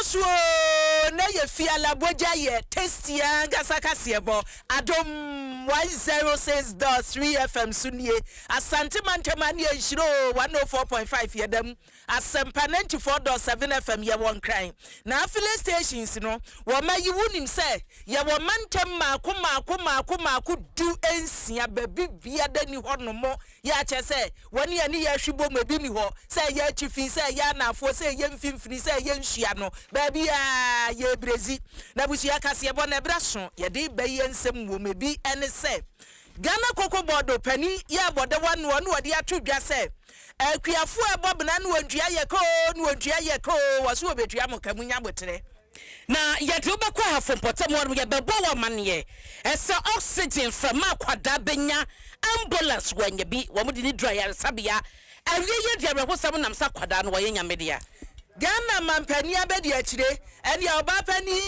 so na ye fiala boja ye testia ngasa Kasiebo Adom 106.3 FM sunie asante mantamani enshiro 104.5 yedam asempa 94.7 FM ye won kran na affiliate stations no wo mayi wunim se ye wo mantem maako du ensia babi biada ni honomo ya che se woni ye ni ye hwibo mabi ni ho se ye chifi se ye na afo se ye mfimfini se ye nhia no babi a ye brezi na busia Kasiebo na braso ye de baye nsem wo mebi ene se Ghana Koko Bodo pani ya bode wanu wode atudwa se akuafo ebobna na wantua ye ko waso obetua mokamunya botere na yede obekwa hafo potem wo ye bebo wo manne ese oxygen from akwada benya ambulance wanya bi wo mudi ni dryer sabia awiye de abrahosam nam sakwada no wo ye nyamedea Ghana mampani abedi akire ene oba pani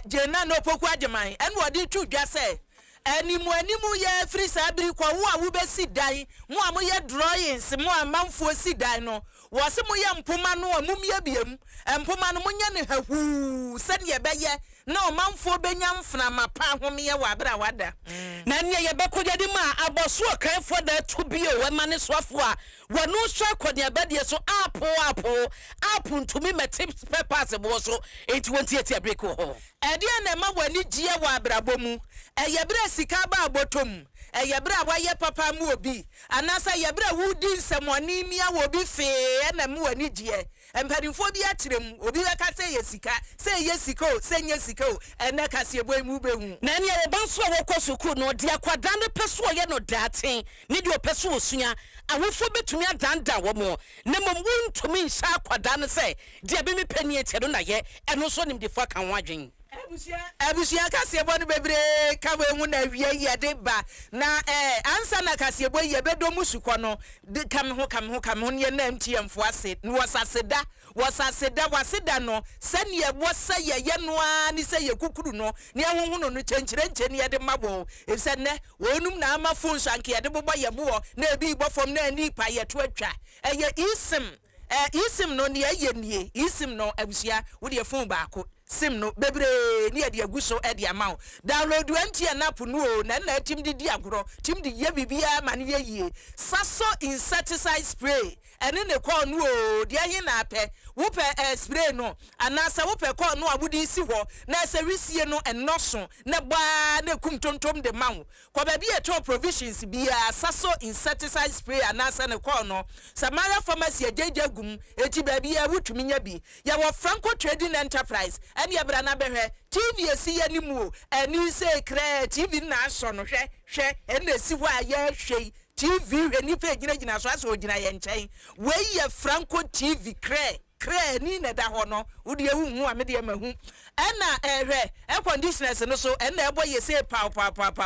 Abena Opokua Ahweneɛ ene wode tudwa se animu ye free sabri kwa wo a wo besi dan mo a mo ye drawings mo a manfo si dan no wo se mo ye mpoma no amumye biem mpoma no mo nya ne hahu se ne beye na o manfo benya mfna mapa home ye wa bra wada na ne ye bekodade ma aboso kanfo da to bio we mane soafo a wonu so akode abadie so apo ntumi metips papers bo so 20 break ho ede na ma wani gie wa abrabomu eyebra sika ba abotom eyebra wa ye papa mu obi anasa yebra wudi nsemoni mia wo bi fe na mu wani gie empadinfo bi akyerem obi beka se ye sika o ene Kasiebo mu behu na ne ye banso wo kosuku no de akwada ne peso ye no daten ne de opeso osua awofo betumi adanda wo mo na mom wuntumi nsa akwada ne se de be me pani eche do na ye eno so nim de fo kan wadwen Abusia Kasiebo no bebre ka we hu na wie ye de ba na ansa na Kasiebo ye bedo musuko no de kam ho ne na mtiemfo ase no waseda no sane ye wosa ye noa ni se ye kukuru no ne ahohu no chenchire ne ye de mabo efse ne wonum na ama phone shanke ye de bobo ye bo na ebi bofom na ani pa ye to atwa eye isim no ne ye nie isim no abusia wo de phone baako sim no bebre ni ade aguso ade amaw download 20 na puno na tim di agoro tim di ye bibia ma ne ye saso insecticide spray ene ne call no o de ahin na apɛ wo pɛ spray no anasa wo pɛ call no abudi si ho na se risie no enoso na ba na kum tontom de mawo ko ba bi eto provisions bia saso insecticide spray anasa ne call no Samara pharmacy ajeje gum eti ba bia wutumi nya bi ya wo Franco Trading Enterprise ene yebra na behwe TV esi yanimu eni se kre TV na aso no hwe ene esi ho aye hwe TV eni pe gina so aso gina ye nchen we ye Franco TV kre ni na da ho no wo de hu a me de mahu ena ehwe air conditioners no so ena ebo ye se pa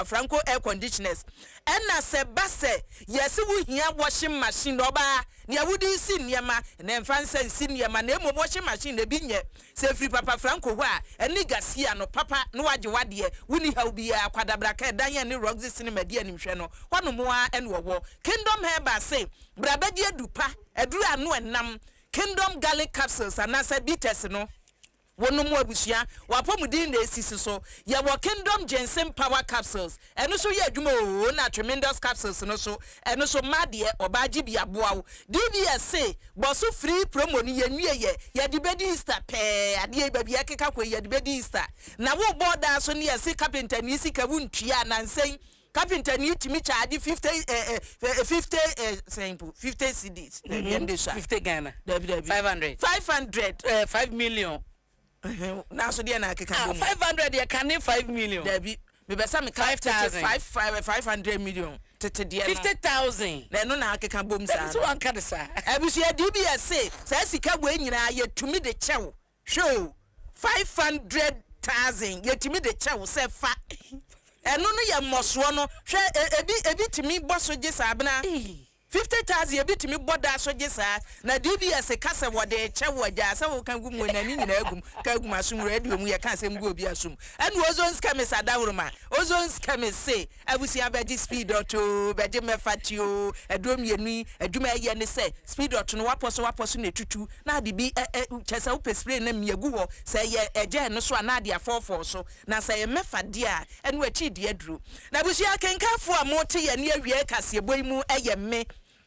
Franco air conditioners ena se base yes wo hia washing machine oba ne awudi si niema na mfansa si niema na emo washing machine na bi nye se free papa Franco ho a eni gasia no papa no wage wade wuni ha obi akwadabra ka dan ye ne Roxy cinema dia nimhwe no hono mo a ene wo Kingdom Herba say brabadi adupa aduru anu enam Kingdom garlic capsules anasa bitters no wonu mu abusia wapomudin na esisi so ye wo Kingdom ginseng power capsules eno so ye adwuma o na tremendous capsules no so eno so made obaji bia boawo DBS boso free promo ni ye nwie ye de bedi Easter pe ade ba bia keka ko ye de bedi Easter na wo border so ne ye se carpenter ni sika wuntua na nsen Carpenter ni timi charge 50 CDs. 50 Ghana. 500. 5 million. Now so dia na keka 500 ya kan 5 million. Dabi me be some 500 million. 50,000. Na no na keka bom sa. So an ka de sa. Abusia DBS say sika bo nyina ye tumi de chew. Show 500,000 ye tumi de chew say fa. Eno no ye moso no hwe ebi timi boso je sa abena 50,000 ye bitimi boda so gesa na DBS kasa wode che woja sa wo kan gumu na ni nyina agum ka agum asum radio mu ye kan sem go obi asum enu ozone scammers adawroma ozone scammers say abusia beji speed auto beji mefatio edom yenu aduma ye ne say speed auto no waposo na tutu na de bi chesa wo spray na miagu ho say ye eje no so na de afofo so na say ye mefade a enu achi de aduru na abusia kenkafo a mote ye ne awie Kasiebo mu eye me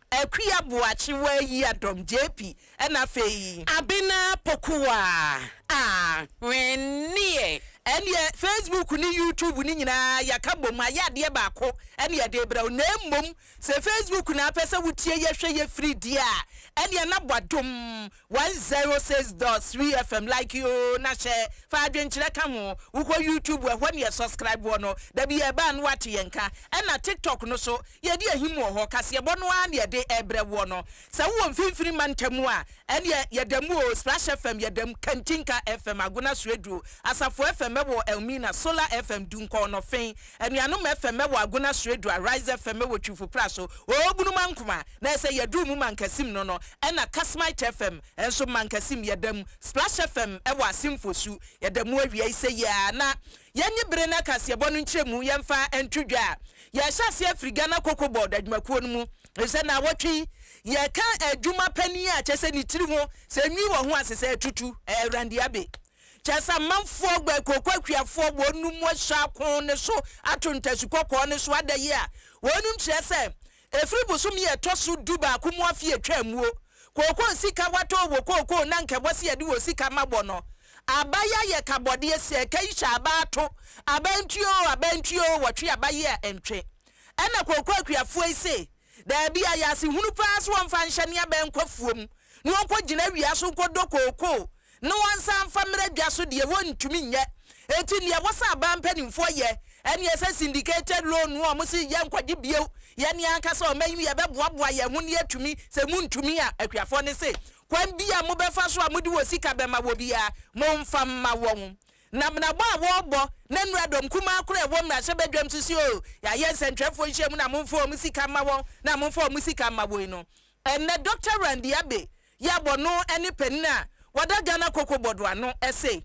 Akua Boakyewaa Yiadom JP ena fei Abena Opokua Ahweneɛ ene Facebook ni YouTube ni nyina yakabo ma yade baako ene yade bra na mmom se Facebook na apese wutie yehwe ye free dia ene na Adom 106.3 FM like you na she fa adwenkyere ka ho wo YouTube wo ne subscribe wo no da bi e ba no wate yenka ena TikTok no so yede ahim wo ho Kasiebo no a ne yede ebre wo no se wo mfimfini mantamu a ene yedam o Splash FM yedam Kantinka FM Aguna Suedu Asafo FM wo Elmina Solar FM Dunko no fen enuanom FM wo Aguna Suedu Rise FM wo Twufu Praso obunu mankoma na se yedu mu mankasim no ena Kasmite FM enso mankasim yedam Splash FM wo Asimfosu yedam awie ise ya na yenye bere na Kasiebo no nkyeremu yemfa entudwa ya hyase Africa na kokobod adwumakuo no mu ese na wotwi ye ka adwuma pani a chese ni tiri ho se nwi wo ho asese tutu Randi Abe chesa manfo gba kokwakuafo wonum hwa kon ne so atontasu kokko ne so adaye a wonum chese efri busum ye tosu duba kumu afie atwamuo kokko sika wato wo kokko na nkebose ye de wo sika mabo no abaya ye kabode ese kaisha abato abantuo watwe abaye a entwe ena kokwakuafo ese da bia ya si hunu pass won fa nhane abankwafuom no onko gina wiaso nkodo kokko no wansan famre dwaso de wontumi nye eti ne wosa abampanimfo ye ene ese syndicated loan no omusi ye nkwaje bio ye ne ankasa o mayi ye beboaboa ye ho ne atumi se muntumi a akuafo ne se kwan bia mo befa so a modi wo sika bema wo bia mo mfa ma won na mnabo a wo bo na nu Adom kuma akora e wo mra hye bedwam sisi o ya ye sentwefo nhye na momfo mo sika ma won na momfo mo sika ma wo no enne Dr. Randi Abe ya bo no ene penina wada Ghana kokobodwa no ese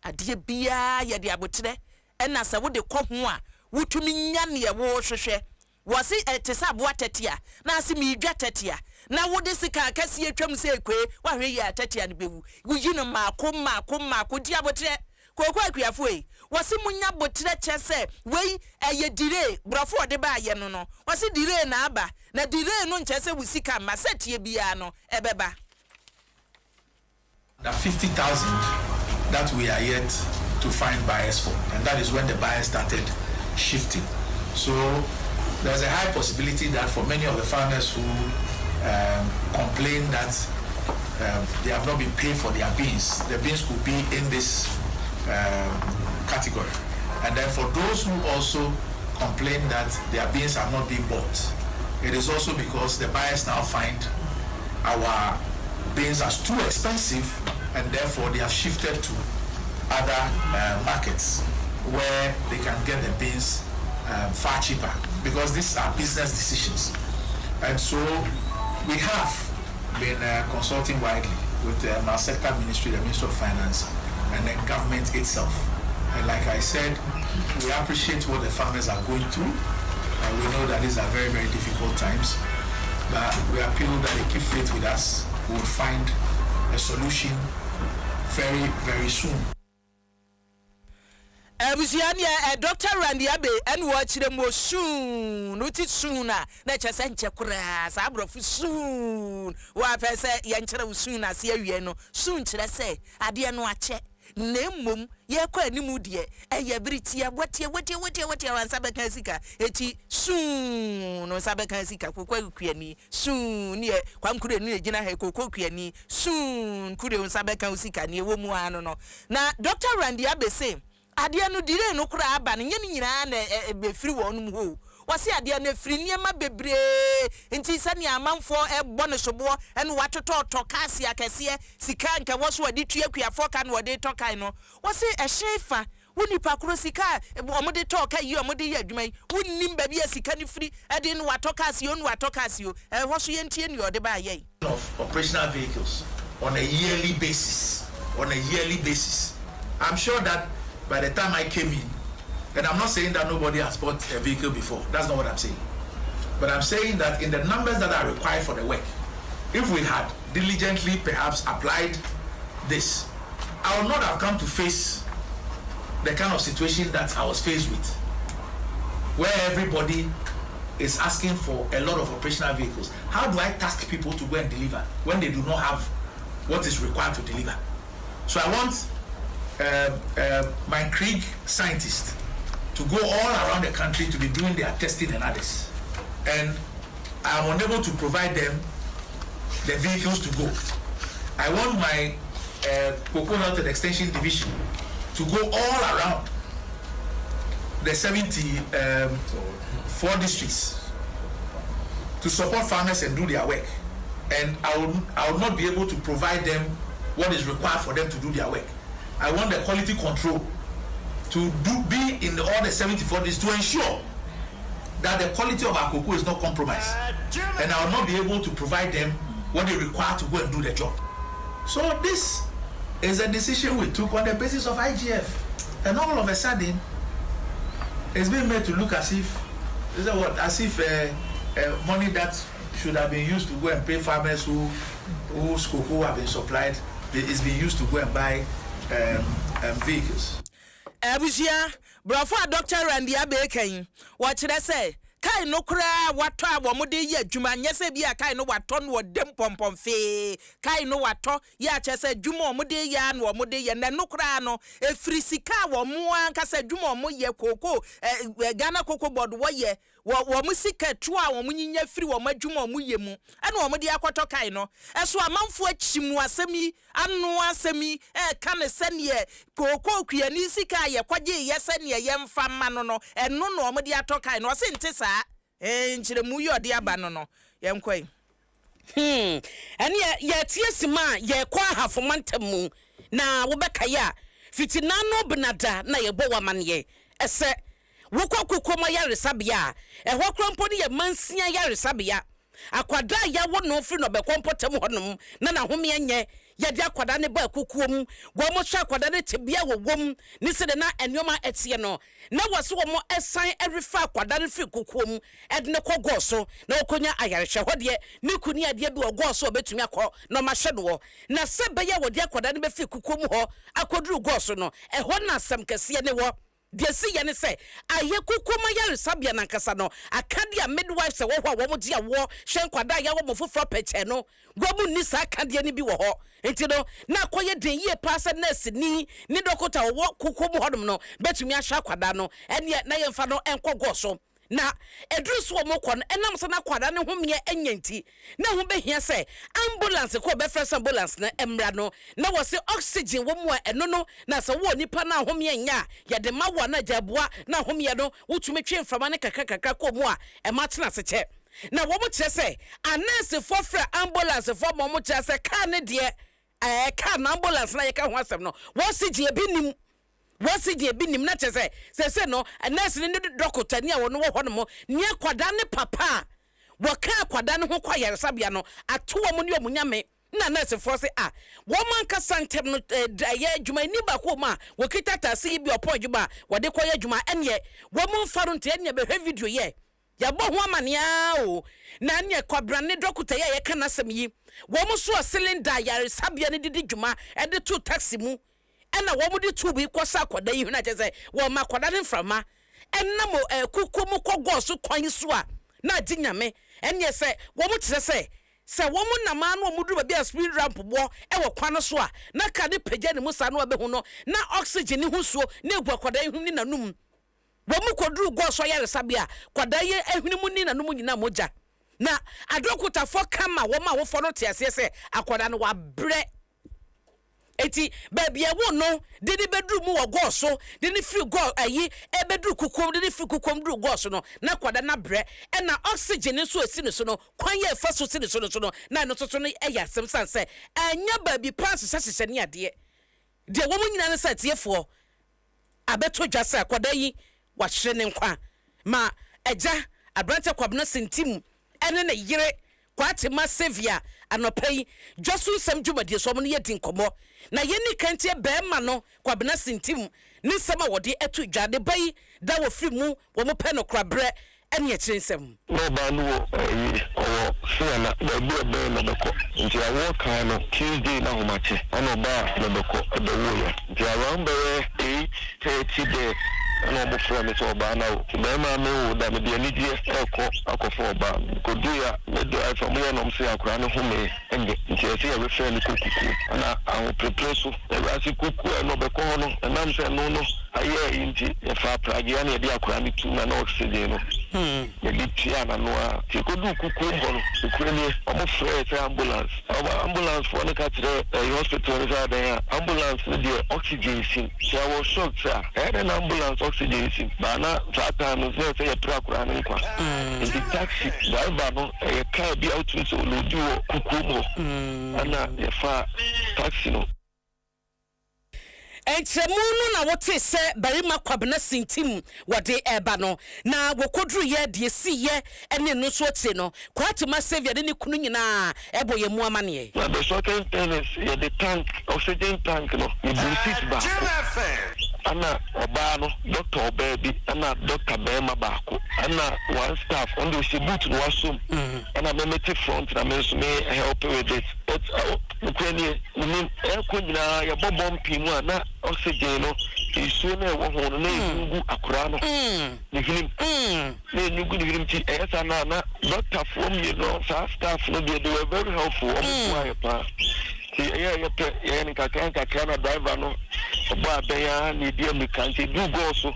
ade bia ye de abotre ena se wo de kɔ ho a wutumi nya ne ye wo hwehwɛ wose etesa aboa tetia na ase mi dwa tetia na wo de sika akase atwam se ekwe wa hwe ye tetia ne bewu wuyi no maako di abotre kokwa akuafo yi wose munya botre kyese wei eye dire brofo de ba ye no wose dire na aba na dire no nkyese wo sika ma setie bia no ebeba. The 50,000 that we are yet to find buyers for, and that is when the buyers started shifting. So there's a high possibility that for many of the farmers who complain that they have not been paid for their beans, the beans could be in this category. And then for those who also complain that their beans have not been bought, it is also because the buyers now find our beans are too expensive, and therefore they have shifted to other markets where they can get the beans far cheaper, because these are business decisions. And so we have been consulting widely with the Maseka Ministry, the Ministry of Finance, and the government itself. And like I said, we appreciate what the farmers are going through, and we know that these are very, very difficult times, but we appeal that they keep faith with us. We will find a solution very, very soon. Dr. Randi Abe and watch them more soon. Not it sooner. Nature sent Chakras, Abrofu soon. What I say, Yanchera soon as you know. Soon, shall I say, I dear no check. Nemum, ye kwa ni mudie, ye britia, what ye sabakasika, eti soon, no sabakasika, kukweni, soon, ye, kwamkure ni jina heko kukweni, soon, kude sabakasika, ni womuano no. Na Dr. Randi Abe say, adia no dire no kura aba ne nyina na be free wonum ho wase adia na free niema bebre nti sane amanfo ebo ne sobo ene watoto kasi akese sika nka woso adi tue kuafo ka na wode tokan no wase ehyefa woni pakro sika omode talk ayi omode ye adwuma yi wonnim ba bia sika ni free e de no watokase yo no watokase yo ho so ye ntie ni ode ba ye of operational vehicles on a yearly basis. I'm sure that by the time I came in, and I'm not saying that nobody has bought a vehicle before, that's not what I'm saying, but I'm saying that in the numbers that are required for the work, if we had diligently perhaps applied this, I would not have come to face the kind of situation that I was faced with, where everybody is asking for a lot of operational vehicles. How do I task people to go and deliver when they do not have what is required to deliver? So I want my Krieg scientists to go all around the country to be doing their testing and others. And I am unable to provide them the vehicles to go. I want my Cocoa Health and Extension Division to go all around the 74 districts to support farmers and do their work. And I will not be able to provide them what is required for them to do their work. I want the quality control to be in all the 74 districts to ensure that the quality of our cocoa is not compromised. And I will not be able to provide them what they require to go and do the job. So this is a decision we took on the basis of IGF. And all of a sudden, it's been made to look as if, money that should have been used to go and pay farmers whose cocoa have been supplied is being used to go and buy vehicles. Abusia, brofo Dr. Randy Abeka, what should I say? Kai no kra wato awomode ye adwuma nyese bia kai no wato no dem pompom fe kai no wato ya chese adwuma omode ya no omode ye na no kra no efri sika womo anka se adwuma omo ye koko Ghana Cocoa Board wo ye wo musika tu a wo munyinya firi wo madwuma omo ye mu ana omode akoto kai no eso amanfo achimu asemi anu asemi ka ne sene koko kuani sika ye kwaje ye sene ye mfa ma no eno no omode atokai no se ntisa nchire mu yode aba no yenkoi ene ye tiesima ye kwa hafomantamu na wo bekaya fitina no benada na ye bo wamane ese wokwa kokoma yaresabia ehwa krompo ne ye mansia yaresabia akwada ya wo no firi no bekompotam honom na home enye yade akwada ne ba kukuom gomo hwa akwada ne tebia wogom ni se de na enoma etie no na wose wo mo esan everyfa akwada ne firi kukuom ede ne kogoso na okonya ayarehwe hode ne kuni ade bi ogoso obetumi akọ no mahwe no na se be ya wode akwada ne be firi kukuom ho akoduru goso no eho na asem kese ne wo de si ye ne se aye kukuma ya resabia na nkasa no akadia midwife se wo ho wo mo dia wo hwen kwada ya wo mo foforo peche no gomu ni sa akadia ni bi wo ho enti no na akoye den ye pase nurse ni dokota wo kukumu hodom no betumi ahwa kwada no ene na ye mfa no enkogo so na edrusu wo mokọ no enam se na kwada ne homye enyanti na ho behia se ambulance ko be fresh ambulance na emra no na wo se oxygen wo mu eno no na se wo nipa na homye nya ya de mawo na jaboa na homye no wutumi twe mfama ne kakaka ko mu a e matena se che na wo mo kire se anese for fra ambulance for mo kire se ka ne de ka na ambulance na ye ka ho asem no wo se je binim wasi die binim na chese se no nurse ni doctor ni a wono wo hono mo ni akwada ne papa wo ka akwada ne ho kwa yaresabia no ato wo ni omunyame na nurse for se wo man ka santem no ye adwuma ni ba ko ma wo kitata se bi opo adwuma wo de ko ye adwuma ene wo mo mfaro nte ene be video ye ya bo ho amania o na ne kwabra ne doctor ye ka na sem yi wo mo so cylinder yaresabia ne didi dwuma e de to taxi mu ena wo mudi tubi kwasa akwada yi na chese wo ma akwada ne mframa enna mo kukumu kogo so kwan so a na ginyame enye se wo mu kire se wo mu na ma no omudu ba bia speed ramp bo e wo kwan so a na ka de pagya ne musa no abehu no na oxygen hu so na egu akwada yi hu ni nanum wo mu koduru go so yaresabia kwada yi ehuni mu ni nanum nyina moja na adokota fo kama wo ma wo fo no tiase se akwada no wa bre eti baby ewo no didi bedroom wo go so didi free go ayi e bedroom kukom didi free kukom dru go so no na kwada na bre e na oxygen nso esi no so no kwan ye fa so si no so no na no so no e ya sem sanse anya baby pass sese ne ade de wo nyina ne sa tiefo abeto dwa sɛ akwada yi wahye ne nkwa ma agya abrante kwabena sentim ene ne yere kwate ma sevia anopai dwaso nsɛm dwumadie so mo no yɛ din kɔmɔ na yɛni kantie bɛɛma no kwabena sentim ne nsɛm a wɔde eto dwade bai da wɔ firi mu wɔ mo pɛ no krabrɛ ene yɛkyerɛ nsɛm no ba no o sena da bi ebe na beko nti awo kan no Tuesday na homache ana ba na beko ebe wo ya nti around 8:30 day ana mo fra me so ba na o be ma me wo da me de ani die akofo ba ko du ya me do afa mo ya no mse akura no ho me ende nti ese ya we fra ni kuku ana awo prepare so e ra si kuku e no beko ho no na mse no aye nti e fa plagi ya na de akura ni tu na oxygen no ye di tia na no a ti ko du kuku mbo no kuku ni omo fra e ambulance for na ka tire hospital ni za da ambulance ni de oxygen sin ya wo shock sa na ambulance oxygen sin ba na fata no se ya pra kura ni kwa the taxi driver no e ka bi out so lo du kuku mo ana ya fa taxi no entremunu na wote se barima kwabena sentim wode eba no na wokodru ye de siye ene no so te no kwatema sevia de ne kunu nyina ebo ye mu amane na the second thing is the tank oxygen tank no you sit back ana oba no doctor oba bi ana doctor bema baako ana one staff on the boot no wasum ana me meti front na me so me help with it but ukweni ni nyina ya bobom pimu ana oxygen no isu na wo ho no na yugu akura no ni hilim na yugu ni hilim ti esa na doctor from you know staff no they were very helpful yeah, ni kakra na driver no oba beya ni dia mekanti do go so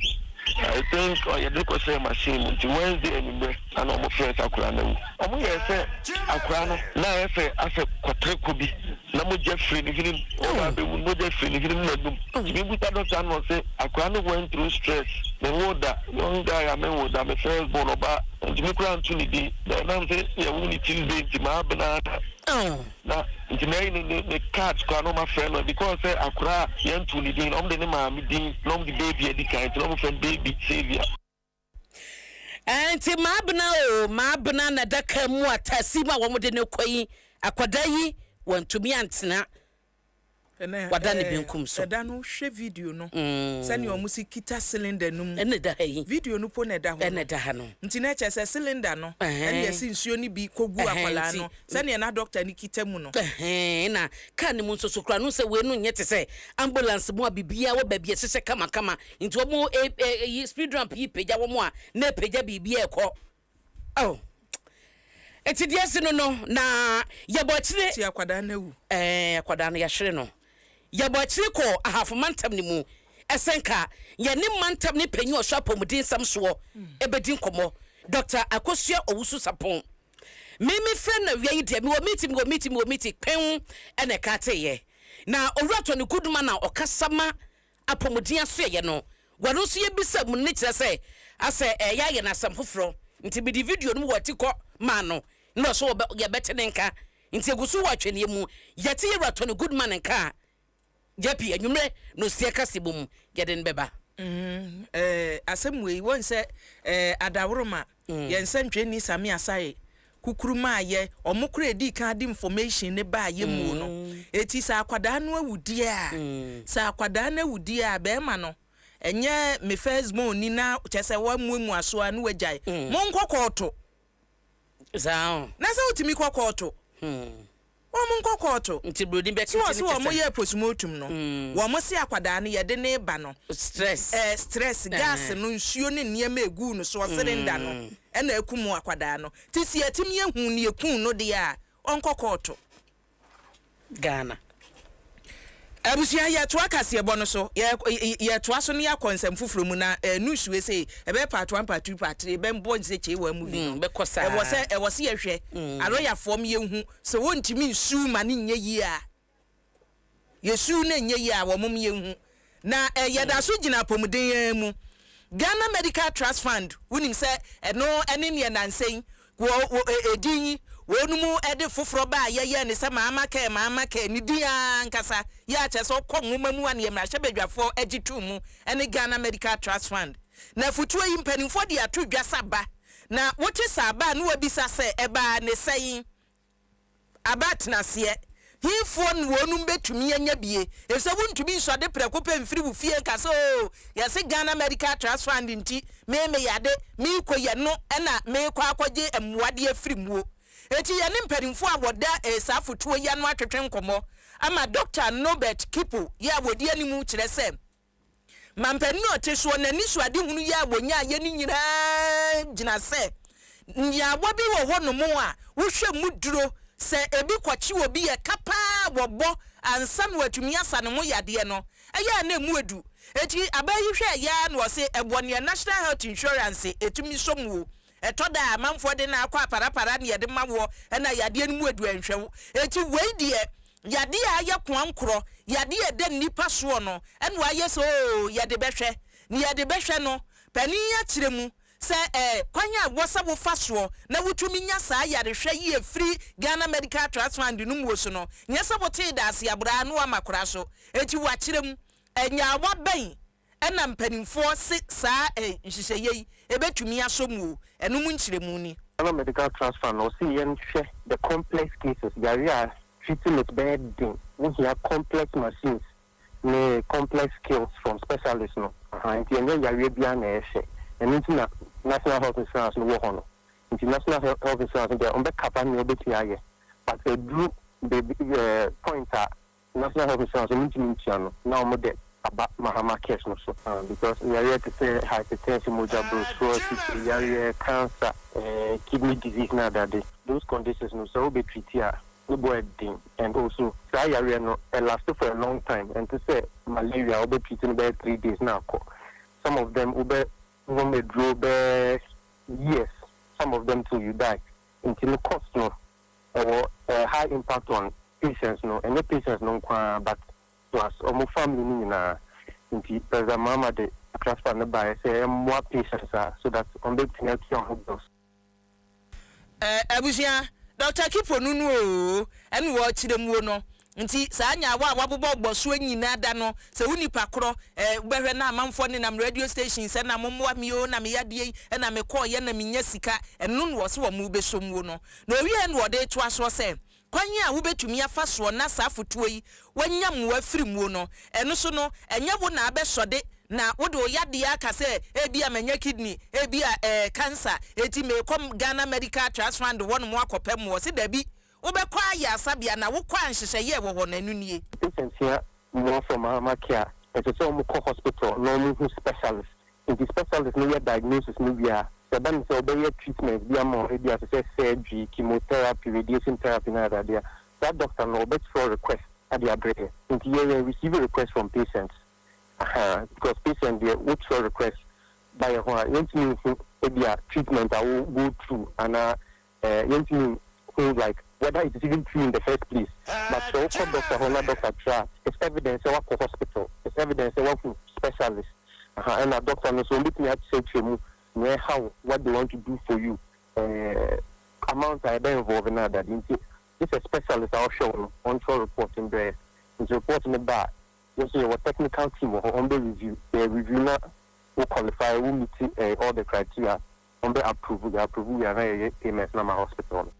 I think you do ko say machine until Wednesday anyway and omo first akura na wu omo ye say akura no na ye say ase kwatre ko bi na mo je free ni hilim oba be wu mo je free ni hilim na dum bi buta doctor no say akura no went through stress the woda young guy am woda me first born oba ntimi kura ntuni di na say ye wu ni till day ti ma Abena na ntimi ni cat kwa no ma friend because say akura ye ntuni di no de ne ma mi di no the baby edi kan no mo friend baby savior enti ma Abena na daka mu atasi ma wo mo de ne koyi akwada yi wantumi antena wada ne benkum so da no hwe video no sani o musi kita cylinder num ene da hayi video no po ne da ho ene da ha no nti na che se cylinder no ene yesi nsuo ni bi kogu akwala no sani na doctor ni kita mu no na ka ne mu nso kura no se we no nyete se ambulance mu abibia wo babia sese kama nti wo mu speed ramp yi peja wo mu a na peja bibia ekọ eti dia se no na yebo chire ti akwada na wu akwada na ya hwere no yebo chire ko ahafo mantam ni mu esenka ye ne mantam ni panyi osho apomudin sam so ebedin komo Dr. Akosua Owusu Sapon mimi friend na wi de mi wo meeting pen ene ka teye na owurato ne kuduma na okasama apomudin aso ye no wano so ye bisa mu ne kire se ase ya ye na sam foforo nti bi di video no wo tikọ ma no no so ye betene nka nti egusu wa twene mu yete ye rato ne good man nka jepi enwumre no sie Kasiebo mu ye den beba asemwe won se adaworoma ye nsantwe ni sami asaye kukuru ma ye omukura edi kan di information ne ba ye mu no eti sa akwada no awudi a be ma no enye me first born ni na chese wa muemu aso anu wajai mo nkokoto zao na se utimi kokoto wo mo nkokoto nti brodi be so wo mo ye postmortem no wo mo se akwada no ye de ne ba no stress gas no nsuo ne niam egu no so cylinder no e na akumu akwada no ti si atimi ehu ne ekun no de a onkokoto Ghana abusia ya to Kasiebo no so ya to aso ne akonsem fufuro mu na news we say e be part 1 part 2 part 3 be mbo nse che wa movie be kosa e wo se ye hwe aloya fom ye hu se wontimi nsu ma ne nye yi a yesu na nye yi a wo mom ye hu na ye da so gina pomuden mu Ghana Medical Trust Fund wunim se no ene ne nansen wo edin wonumu ede foforo ba ye ne se maama ke ni dia nkasa ya che so kɔ nwoma mu ane emra hye badwafo agitu mu ene Ghana Medical Trust Fund na futuo yi mpanimfo de ato dwasa ba na wote saba no wabisa se eba ne sɛyin abatnase hifo no wonum betumi anya bie efse wuntumi nsode prekope mfiri bu fie kase o yase Ghana Medical Trust Fund nti me yade me koye no na me kwa akwaje emwade afiri muo eti ye ne mpanimfo aboda safotuo ya no atwetwe nkomo ama Dr. Nobert Kipo ya wodi animu kire se mampani oteso na nisuade hunu ya wonya ye ni nyina gina se nya bobi wo ho no mo a wo hwe muduro se ebi kwachi obi ye kapa wobo ansam watumi asa no mo yade no eya na emu edu eti abayi hwe ya na wo se ebone National Health Insurance etumi somu etoda amanfo de na akwa parapara na yede mawo na yade no mu edu enhwewo eti wei de yade ya kwankro yade de nipa so no eno aye so yade behwe ni yade behwe no pani ya kiremu se kwanya wosabo faso na wutumi nya saa yade hwe ye free Ghana Medical Trust Fund no mu so no nyesa bote da ase abra no amakora so eti wa kiremu enya wa ben ena mpanimfo se saa nhihye ebetumi asomu eno mu nkiremu ni Ghana Medical Trust Fund no see yen hwe the complex cases yare treating it bad thing. We have complex machines, complex skills from specialists. No, and the Arabian and into National Health Insurance no work on. International Health Insurance they on the company BTI, but they drew the point at National Health Insurance into now model about Mahama case no so because we are here to say hypertension, motor cirrhosis, cancer, kidney disease now that those conditions no so be treated. And also, area no lasted for a long time. And to say malaria, will be treated about 3 days now. Some of them will be draw years. Some of them till you die. Until the cost no or high impact on patients no, and the patients no but plus almost family na. Until there's a mama de transfer the by say more patients are so that on the thing else. Abusia. Dr. Kipo nunu o enu wo chiremu no nti saa nya wa wabobo gboso nyina da no se wuni pakro behwe na amanfo ne nam radio station se na momwa mi o na me yade na me call ye na menya sika enu no wo se wo mu besomu no na owie enu wo de to aso se kwanye a wo betumi afa so na saa fotuo yi wanya mu afiri mu no enu so no enye wo na abesode na wode oyade ya kase ebi amanya kidney ebi cancer eti me kom Ghana Medical Trust Fund won mo akopem wo se dabi wo be kwa ya sabia na wo kwa nhyehyeye wo ho nanu nie patients here more from Makia it's a hospital no specialist in the specialist no diagnosis no via the ban so be treatment via more ebi as say surgery chemotherapy radiation therapy na there that doctor no bet for request at the address in the receive a request from patients because patients they would for request by a treatment I will go through and like whether it is even true in the first place. But so for Dr. Hona, Dr. Tra, it's evidence of a hospital, it's evidence of a specialist. And a doctor knows so let me have to say to you how what they want to do for you. Amount I don't involve in that. It's a specialist I'll show on for reporting there. It's reporting the bar. You see our technical team will on the review. The reviewer will qualify, will meet all the criteria on the approval. The approval we are very famous in our hospital.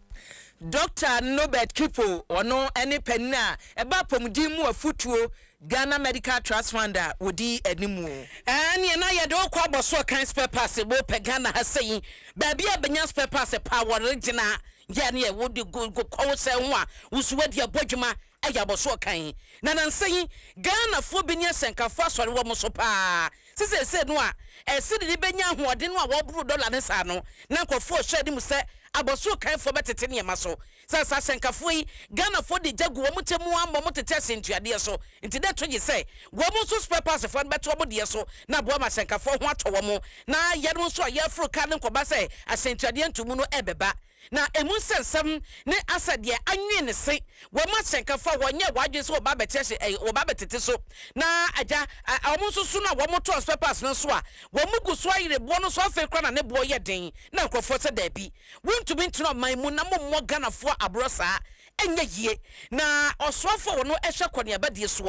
Dr. Nobert Kipo ono any penna eba pomudi mu afutuo Ghana Medical Trust Fund wodi animu ani na ye do kwa boso kan spare pass bo pe Ghana ha sei ba bia benya spare pass power original ya ne wodi go ko se ho a usuwadi abodwuma aya boso kan na nansen Ghana fo benya senkafa sori wo mo so pa se no a ese de benya hoode no a wo buru dollar ne sa no na nkofo hwadi mu se aboso kan fo betete ne maso sa senkafo yi Ghana fo de jagu wo mutemu ambo mutete sentuade so nti de toje se wo mo so spare pass fo beto mo de so na bo ma senkafo ho ato wo mo na ye no so ye afro kan nkoba se asentuade ntumu no ebeba na emu sensem ne asade anwe ne se wo ma chenka fa wonye wadwe so oba betese oba betete so na aja omo susu na wo mo to papers no so a wo mu gu so ayire bo no so afa kra na ne bo ye den na krofo se da bi wontumi ntino man mu na mo ganafo abrosa enye yie na osofo wo no ehwe kwone abadie so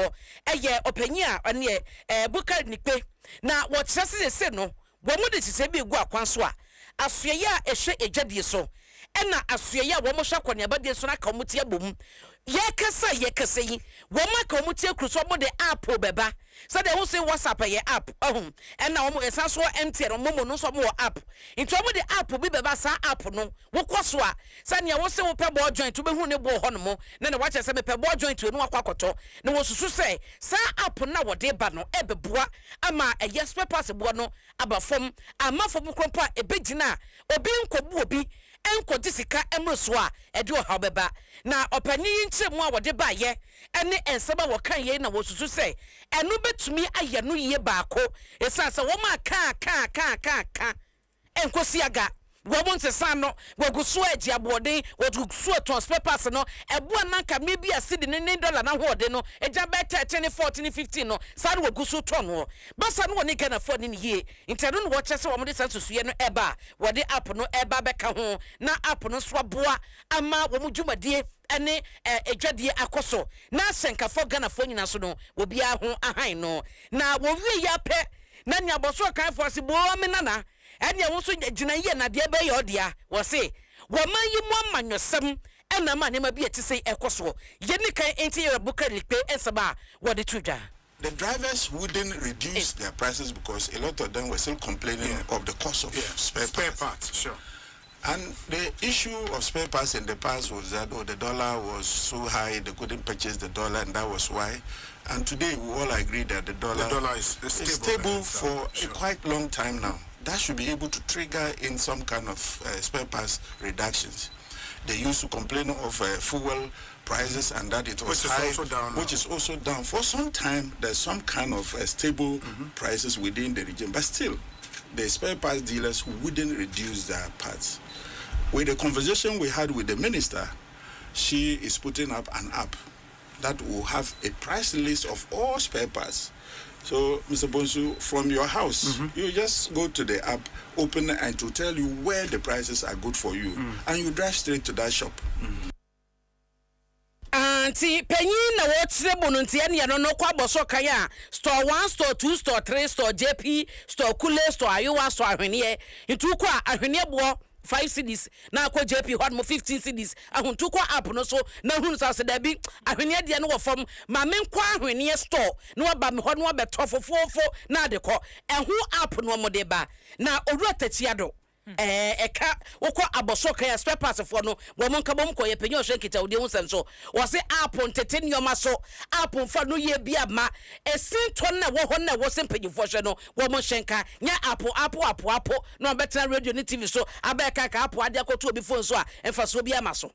eye opanyi a ne bukari nikpe na wo kyerese se no wo mu de sise bi gu akwan so a asoye a ehwe ejadie so ena asoye a wo mo hwa kwone abadie so na ka mo tie bom yekasa yi wo ma ka mo tie kru so mo de app beba so de wo say WhatsApp ye app ena wo mo esa so MTN mo no so mo app into mo de app bi beba sa app no wo koso a sa ne wo say wo pe bo joint wo be hu ne bo ho no mo na ne wa che se me pe bo joint no akwakoto ne wo susu say sa app na wo de ba no ebeboa ama yes papers bo no aba fom ama fom krompa ebegina obi nkobu obi enko disika emroso a ede o ha beba na opanyi nkyeremu a wode ba ye ene enseba wo kan ye na wo susu say enu betumi aye no ye baako esa se wo ma ka enkosi aga wo bonse san no wo guso agi aboden wo guso tons papers no ebo ananka mebi asidi ne dollar na hoode no eja beta 10 14 15 no sare wo guso ton no basa no ne gana fo ne ye intero no wo kyese wo mo de sansusuye no eba wo de app no eba beka ho na app no so boa ama wo mo dwumadie ene edwadie akoso na senkafo gana fo nyina so no wo bia ho ahan no na wo wie ya pe na nya boso kan fo se bo me nana ene wo so gina ye na de be ye odia wo se wo man yi mo amanyosem ena ma ne ma bi etise ekoso ye ni kan enti ye bukari pe ensaba wo de tudwa. The drivers wouldn't reduce their prices because a lot of them were still complaining of the cost of spare parts. Sure. And the issue of spare parts in the past was that the dollar was so high they couldn't purchase the dollar, and that was why. And today we all agree that the dollar is stable for a quite long time now. That should be able to trigger in some kind of spare parts reductions. They used to complain of fuel prices and that it was high, which is also down. For some time, there's some kind of stable prices within the region, but still, the spare parts dealers wouldn't reduce their parts. With the conversation we had with the minister, she is putting up an app that will have a price list of all spare parts. So, Mr. Bonsu, from your house, you just go to the app, open it, and to tell you where the prices are good for you, and you drive straight to that shop. Anti penyin na wo tire bonunti ene ye no kwa boso kan a store 1 store 2 store 3 store JP store Kule store Ayowa store Ahweneɛ ntu kwa Ahweneɛ bo 5 cedis na akwa JP hot mo 15 cedis ahuntu kwa app no so na hunu sa se da bi Ahweneɛ de no wo fam ma men kwa Ahweneɛ store no ba me hot no be tofofofo na de kɔ ɛho app no mo de ba na owura tachiado eka woko aboso kan spare parts for no wo mon ka bom ko ye penyo hwe kita odi hu sem so wo se app ntete nyoma so app fa no ye bia ma esin ton na wo ho na wo se penyifo hwe no wo mon hwenka nya app no better radio ni TV so abeka ka app ade akoto obi phone so a emfa so bia ma so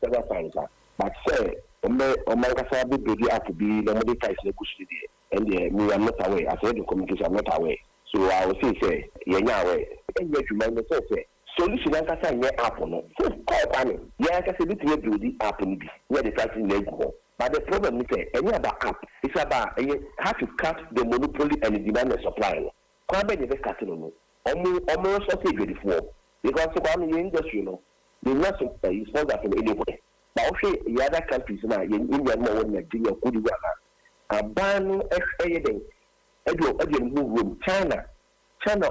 but say o kasa bi body app bi no mo dey price na kusu dey and me am not aware as the communication I'm not aware. So I will say, yeah, and yet you might say, solution as I say, app no. So call panel. Yeah, I can say it will be app in be where the price is go. But the problem is any about app. It's about how to cut the monopoly and the demand and supply. Come back the cutting on almost so good before. Because the industry, you know, the not is not that from anywhere. But also the other countries now, in India, more Nigeria, could a ban everything. Room China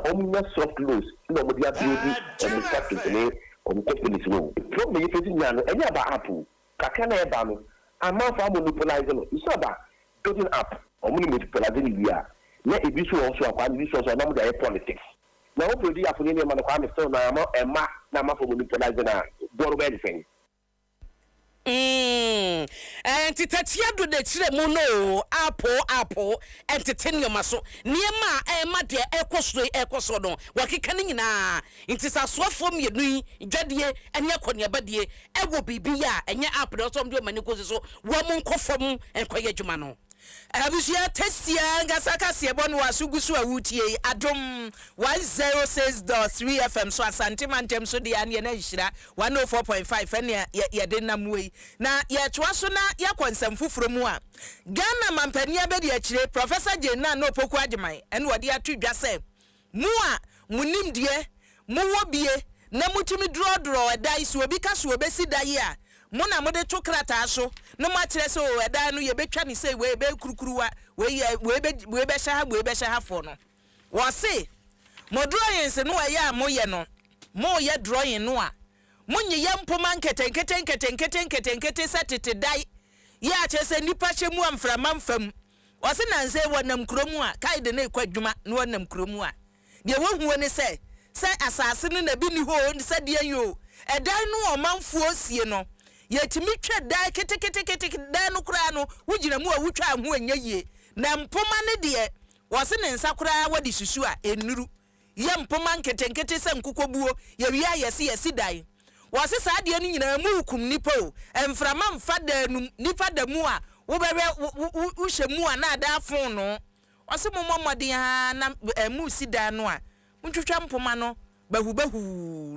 almost soft close. No, but they are building and the factory on company's room. The problem is any about Apple. Kakana Ebano. I'm not for monopolizing. It's not about building up or monopolizing. We are. Let it be so also upon this also number the politics. Now, what the Apple man of Kwame Stone, I'm a mark number for monopolizing a door of anything. And titatia do de chire mu no apple entertain your maso niema ma de ekoso no wakeka ni nyina intisa soafo mienu dwadie enya konia badie ewo bibia enya app do so mde mani ko so wo mu nkofom enkoye dwuma no Abusia Tessia ngasa Kasiebo no asugusu awutie Adom 106.3 FM so asante mantem so de ane na nhira 104.5 ene ye de namwe na ye toa so na ye konsam fufuro mu a Ghana mampani abedi akire Professor Abena Opokua Ahweneɛ ene wode atudwa se mu a munim die mu wo bie na mutumi drodro edai so obi ka so obesi dai a mona mode to krata so no ma kire se o eda no ye betwa ni se we be kurukuruwa we be sha fo no wo se mo drawing se no ya mo ye no mo ye drawing no a munye ye mpoma nkete setete dai ya kire se nipa hwemu amframa mfam wo se nanse wonam kromu a kai de na ekwadwuma no wonam kromu a de wo huo ne se asase no na bi ni ho se de yo edan no o manfuo sie no yetimi twa da kete da no kura no wugina mu a wutwa ho anya yie na mpoma ne de wose ne nsa kura wadi susu a enuru ye mpoma nkete se nkokobuo ye wi ayese yesi dai wose saa de no nyina mu hukum nipa o emframa mfa da nu nipa da mu a wo bebe wo hyemu a na da afon no wose momomode ha na mu sida no a ntwetwa mpoma no bahu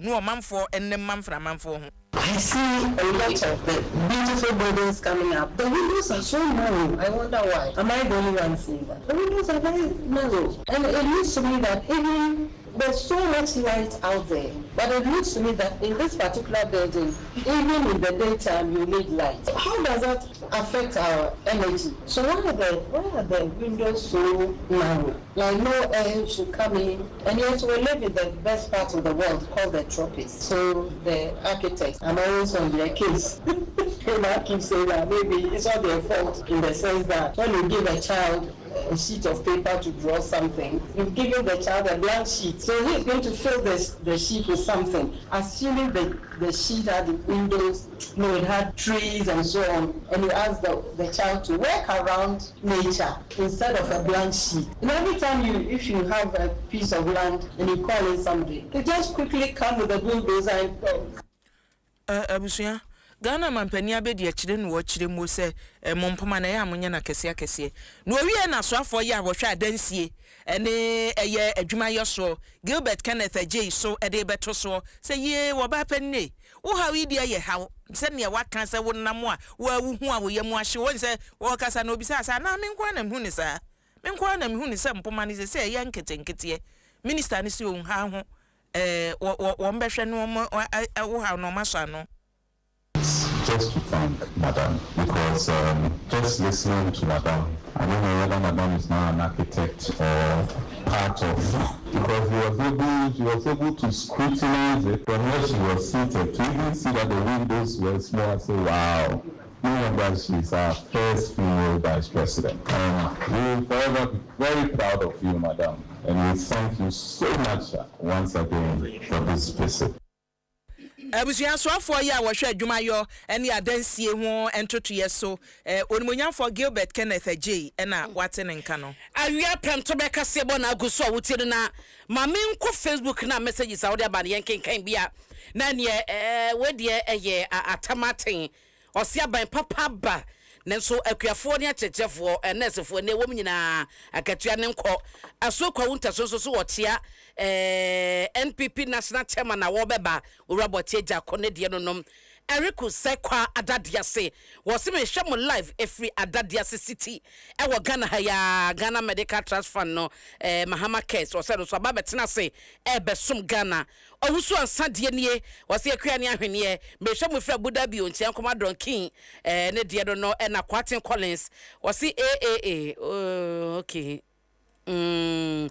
no manfo ennem manframamfo ho. I see a lot of the beautiful buildings coming up. The windows are so narrow. I wonder why. Am I the only one seeing that? The windows are very narrow. And it looks to me that even there's so much light out there. But it looks to me that in this particular building, even in the daytime, you need light. How does that affect our energy? So why are the windows so narrow? Like no air should come in. And yet we live in the best part of the world called the tropics. So the architects, I'm always on their case. And I keep saying that maybe it's not their fault in the sense that when you give a child a sheet of paper to draw something, you've given the child a blank sheet. So he's going to fill the sheet with something, assuming the sheet had the windows, it had trees and so on, and you ask the child to work around nature instead of a blank sheet. And every time if you have a piece of land and you call in somebody, they just quickly come with a bulldozer and go. Abusia Ghana mampani abedi akire no wakire mo se mompoma na ya amunya na kese no wie na soafo ya wohwa adansie ene eye adwuma yoso Gilbert Kenneth J so ede beto so se ye wo ba panne wo hawi dia ye hawo se ne waka se wonnam a wo awu hu a wo yemu ahye won se wo kasa na obisa sa na menkwa na mhu ni sa mpoma ni se ye nkete minister ni se on ha ho wo mbehwe no wo ha no maso no. Just to thank Madam, because just listening to Madam, I don't know whether Madam is now an architect or part of, because she was able to scrutinize it from where she was seated to even see that the windows were small and say, wow, no wonder she's our first female vice president. And we'll forever be very proud of you, Madam, and we thank you so much once again for this visit. Abusia so afọ ya wo hwe adwuma yo ene adansie ho entotoye so onimonya for Gilbert Kenneth J na wate ne nka no awia pem to be Kasiebo na aguso a wotiri na ma me nko Facebook na messages a wode abane yenkenkan bia na ne we de eye atamaten osi aban papa ba nenso akuafo ne achechefo nesefo ne wom nyina akatua ne nko asokwa wunta so wotia NPP national chairman na wo beba urabotie jakone de no nom Eriku sekwa adadiase wose me hwem live every adadiase city e wo Ghana ha ya Ghana Medical Trust Fund no Mahama case wose no so babetena se e besom Ghana owusu ansade nie wose akua ne ahweneɛ me hwem fra Buda bi ontia nkoma donkin ne de no na Kwatin Collins wose okay ono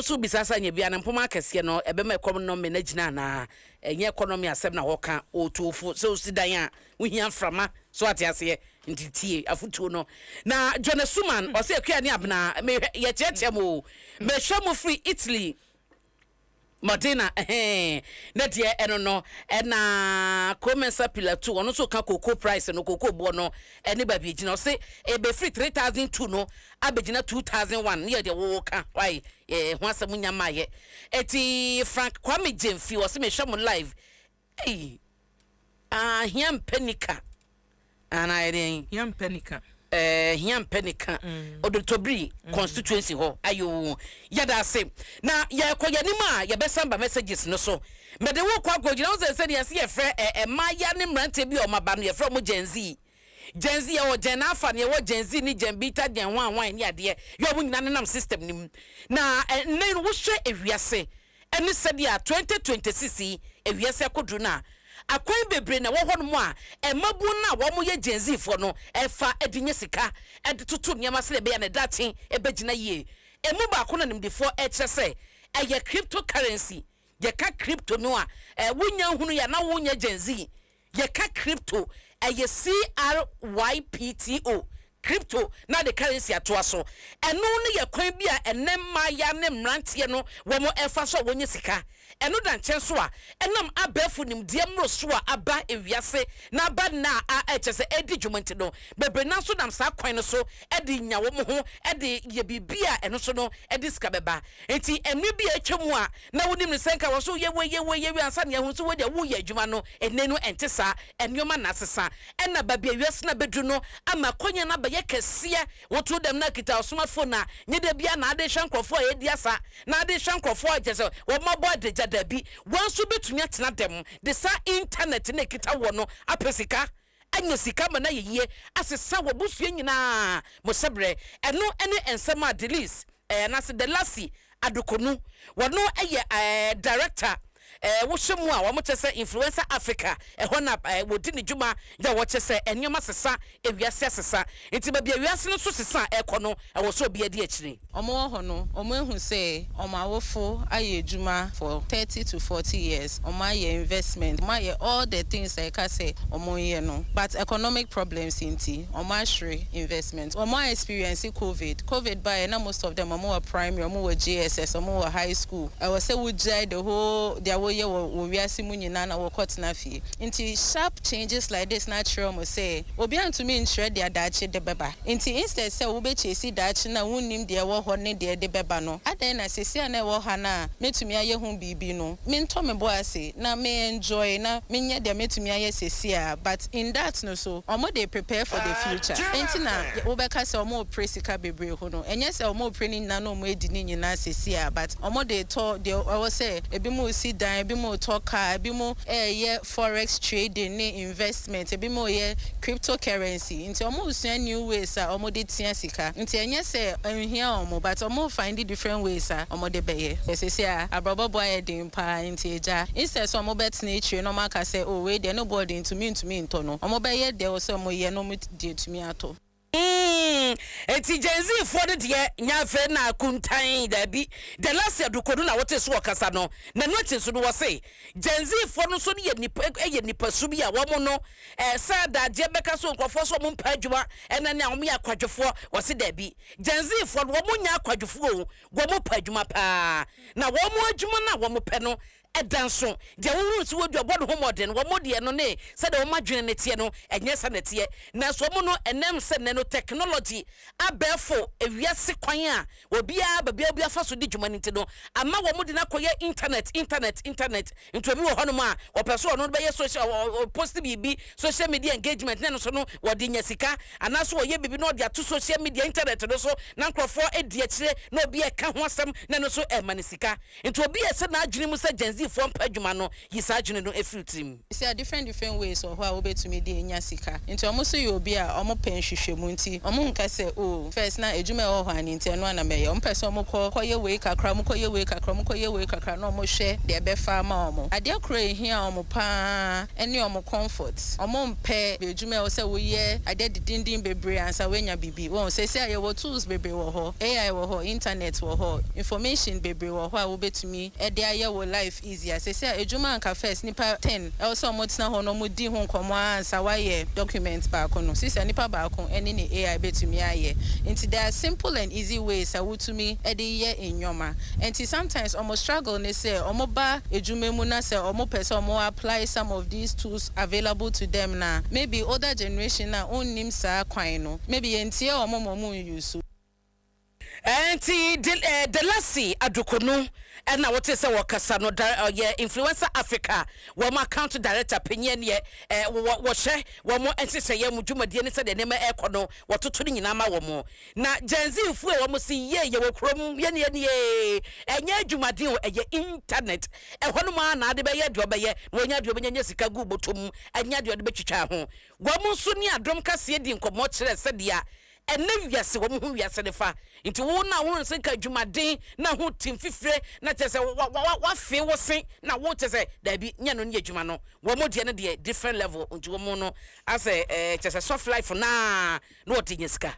so bisasa nya bia na mpoma kese no ebema economy na gina na enye economy asem na hoka otufu so sidan a wohia frama so atiase ntitie afutuo no na John Suman o se akua ne abena ye cheche mo me hwemo free Italy Martina na die eno no na komensa pilatu ono so ka cocoa price no cocoa bo no ene ba bi gina o se e be free 3002 no abegina 2001 ne de wo ka why ho asem nyama ye eti Frank Kwame Jemfi o se me hwem live hiam panika ana ere hiam panika hiam penika odotobri constituency ho ayo yada se na ya koyanima ya besamba messages no so mede wo kwa gojina wo se ya se ye frɛ maya ne mrante bi o maba no ye frɛ mo genzi ya o gena afa ne wo genzi ni gembita den wan ni ade ye wo nyina ne nam system nim na ne wo hwɛ ewiase ene sɛ dia 2026 ewiase kodru na akwan bebre na wo ho no mu a emabu na wo mo ye genzi fo no efa edinye sika editutu nyama se be ya ne daten ebegina yie emu ba ko na nimdefo ekyere se eye cryptocurrency ye ka crypto no a wonya hunu ya na wonya genzi ye ka crypto eye CRYPTO crypto na the currency atoa so eno ne ye kwan bia enemma ya ne mrantie no wo mo efa so wonye sika eno dan chen so a enam abafu nim de mro so a aba ewiase na aba na echese edi dwumanti no bebre na so nam sa kwan no so edi nya wo mo ho edi ye bibia eno so no edi sika beba enti enu bia etwemu a na wonim ne senka wo so ye we ansa ne hu so wo de wo ye adwuma no enenu entesa enwoma na sesa ena babia wiase na bedru no ama konya na ba yekesia wotu dem na kita smartphone na nyede bia na ade hwankrofo a edi asa na ade hwankrofo a jese wo mabo de jadabi wanso betumi atena dem de sa internet na kita wo no apesika anya sika ma na yeye asesa wo busue nyina mo sebre eno ene ensema delis na se de lasi adokonu wono eye director wo hwemu a wo mo chese influencer Africa ho na wodi ne dwuma ya wo chese enyoma sesa ewiase sesa enti ba bia wiase no so sesa ekono wo so bia di akire omo ho no omo ehu se omo awofo aye dwuma for 30 to 40 years omo aye investment omo aye all the things I can say omo ye no but economic problems inti omo ashre investment omo experience covid by na most of them omo were primary omo were JSS omo were high school I was say we the whole their way wo wiase mu nyina na wo kotena fie nti sharp changes like this natural mo say obi antumi nchre dia dachi de beba nti instead say wo be chesi dachi na wonnim de wo ho ne de beba no adan na sesi na wo ha na metumi aye hu bibi no me nto me bo ase na me enjoy na me nya de metumi aye sesi a but in that no so omo dey prepare for the future nti na wo be ka say omo presika bebre ho no enye say omo pre ni na no omo edi ni nyina sesi a but omo dey to dey I was say ebi mo si dan ebi mo talker ebi mo ye forex trading ni investment ebi mo ye cryptocurrency nti omo usua new ways a omo dey tia sika nti enye say enhia omo but omo find different ways a omo dey beye sesi a abrobobo aye din pa nti eja instead so omo bet na echi no maka say oh we dey nobody into me into no omo beye dey o say omo ye no me dey to me ato eti genzi for the nya fe na kuntan da bi the last year dukodu na wote so kasa no na no tinso no wose genzi for no so ne ye nipa su bi a wo mo no sa da je beka so nkofo so mo mpa adwuma ena ne a mo ya kwadwefo wose da bi genzi for wo mo nya kwadwefo wo mo pa adwuma pa na wo mo adwuma na wo mo pe no edanso de wo ruti wo duobodo ho modern wo modie no ne se de wo madwene ne tie no enye sa ne tie na so mo no enem se ne no technology abefo ewiase kwan a obia babia fa so di dwuma nti no ama wo modi na koye internet nto bi wo hono ma wo peso no be ye social post bibi social media engagement ne no so no wo di nyasika anaso wo ye bibi no dia to social media internet no so na nkrofo edi akire na obi e ka ho asem ne no so e manisika nto obi e se na adwene mu se genzi from padwuma no yisa adwene no efrutim see different ways of how obetumi dey nya sika nti omo so you obi a omo pen hwehwemu nti omo nka say oh first na edwuma e ho han nti eno na meye omo person omo koye we kakra mo koye we kakra na omo hwe de be fa ma omo ade akro ehia omo pa ene omo comfort omo mpe edwuma o say wo ye ade dindin bebre ansa wenya bibi won say aye wo tools bebre wo ho AI wo ho internet wo ho information bebre wo ho a obetumi e de aye wo life easier say ejuma anka first nipa 10 also motina ho no mudi ho nkomo ansa waye document ba ko no sisi nipa ba ko eni ni AI betumi aye nti there are simple and easy ways awutumi e de ye enyoma nti sometimes almost struggle ne say omo ba ejuma mu na say omo person omo apply some of these tools available to them na maybe older generation na onnim sa kwan no maybe entie omo use Enti Delasi Adukono na what is our Casano Influencer Africa, one account director Pinyen ye washe, one more and say Mujuma Diana said the name Econo, what to tuning in Ama Womo. Na Jenzi Fu almost ye, you will chrome ye, and ye Jumadio at your internet. And one man, Adibaya Dwabaye, when you do Jessica Gubotum, and Yadio the Bechichaho. Wamusunia Dromka Sidim Comotre said ya. And then yes, we are said fa into one now one say Jumaden na ho tim fifre na tese what fe wo say na what say there be nya no nye juma no wo mo de na de different level unto wo mo no as tese soft life na no tinyeska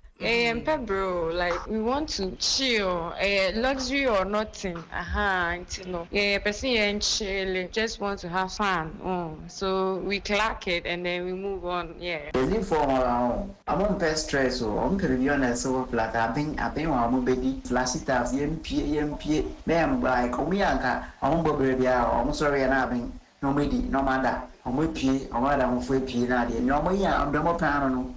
bro, like we want to chill, luxury or nothing. You know, person and chill, just want to have fun. So we clock it and then we move on. Yeah. Busy for I'm on best stress, so I'm to be honest. So flat, I've been on baby flashy tabs, EMP, ma'am, like Omianka, I'm I'm sorry, and having no medi, no matter. I'm with P, or Madame Free P, no more, I'm the more panel.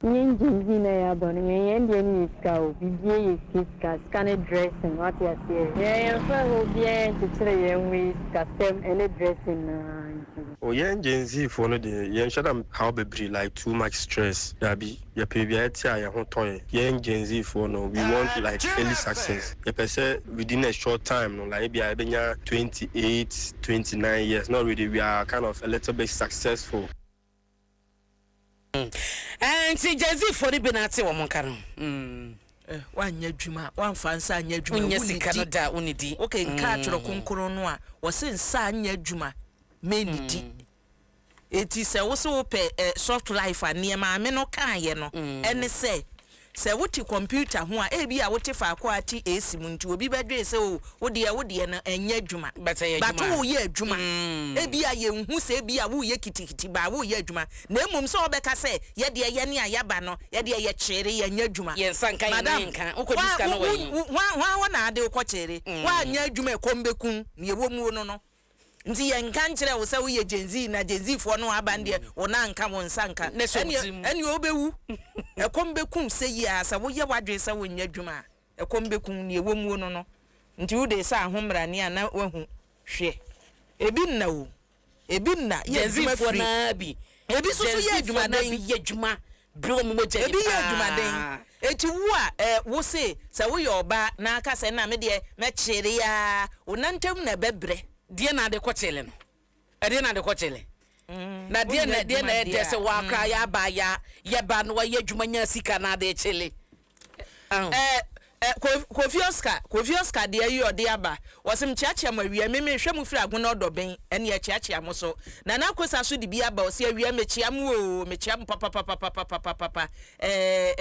Yenji na ya boni yende ni ska o bibie yiska scan dressing what you say yeah fa ho bien to tire yenwi ska stem any dressing na Yenji for no de yen shadam how be like too much stress dabi ya pebia tia ya ho ton Yenji for no we want like early success ya pese within a short time no like bia benya 28 29 years not really we are kind of a little bit successful. And see Jazzy for the Benati woman can. One year juma, one fancy year juma, yes, Canada, unity. Okay, catch or concoronoa was in San year juma, mainly. It is also pay soft life and near my men or can, and say. Say what you computer who are a what if I quality a simon to be better so what dear and ye juma but oh ye juma a be a young who say be a woo ye kitty by woo ye juma name so becca say ye dear yanni yabano ye dear ye cherry and ye juma yes sanka madam one ade ko cherry one ye juma kombekun ye wo mu no nti ye nka nkyere wo se wo ye genzi na genzi fo no abande wo na nka won sanka eni obewu ekombekum se yi asa wo ye wadwe se wo nya dwuma ekombekum ne ewo mu no nti wo de sa ahomra ne ana wahu hwe ebi nna wo ebi nna ye genzi fo na bi ebi so ye dwuma den ye dwuma bro mu moja ebi ye dwuma den eti wo a wo se wo ye oba na aka se na me de me kyere ya wo nantem na bebre die na de kwotele no ade na de kwotele na die na de se wa kra ya ba ya ba no ya dwuma nya sika na de chele Kofi Oscar de ayi ode aba wosim chiachia mawie me hwe mu firi agona odoben ene ya chiachia mo so na na kosa so de bi aba osi awie mechiam papa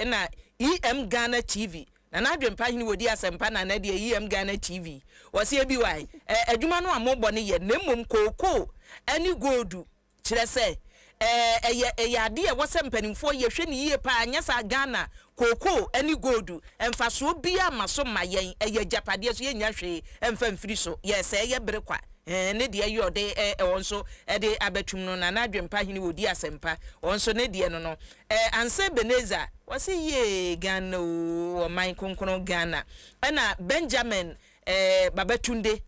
na EM Ghana TV na na adwempa hini wodi asempa na na de EM Ghana TV wosi ebi wai adwuma no amobɔ ne ye na mmom koko ani goldu kire se ade e wose mpanimfo ye hwe ne yie pa anya sa Ghana koko ani goldu emfaso bia maso mayen eye japade so ye nya hwe emfa mfiri so ye se ye berekwa ne de ayi ode wonso de abatum no na na adwempa hini wodi asempa wonso ne de no no anse Beneza wasi ye Ghana o man konkono Ghana na Benjamin Babatunde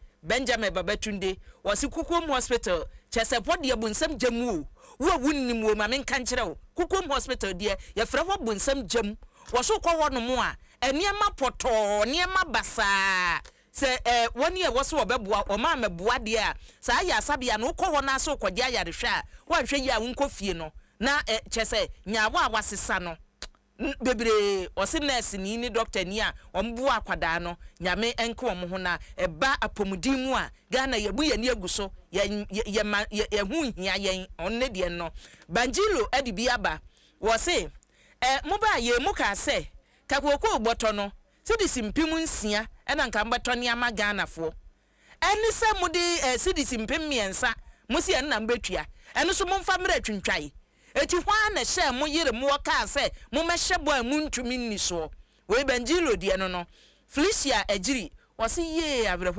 wasi Kukom Hospital chese podi ya bunsam jamu wo wunnim wo ma men kan kire wo Kukom Hospital de ya fra wo bunsam jam waso kwa wono mu a eniema poto niema basa se woni e woso obeboa o ma meboa de a sa ya sabia no ko wona so kwagya yarehwe a wa hwe yi a wonko fie no na chese nyawo a wasesa no bebre osi nurse ni doctor ni a ombu akwada no nyame enke wo ho na eba apomudin mu a Ghana yebu ye ni aguso ye hu hia yen onne de no Banjilo adibi aba wo se moba ye muka se kakoko gboto no sidisi mpim nsia ena nka mbeto ne ama Ghana fo eni se mudi sidisi mpim miensa musi en na mbetua eni so momfa mra twintwai eti hwa na hye mo yire mo ka se mo mehye bo amu ntumi nni so we Banjilo de no Felicia Ejiri wasi ye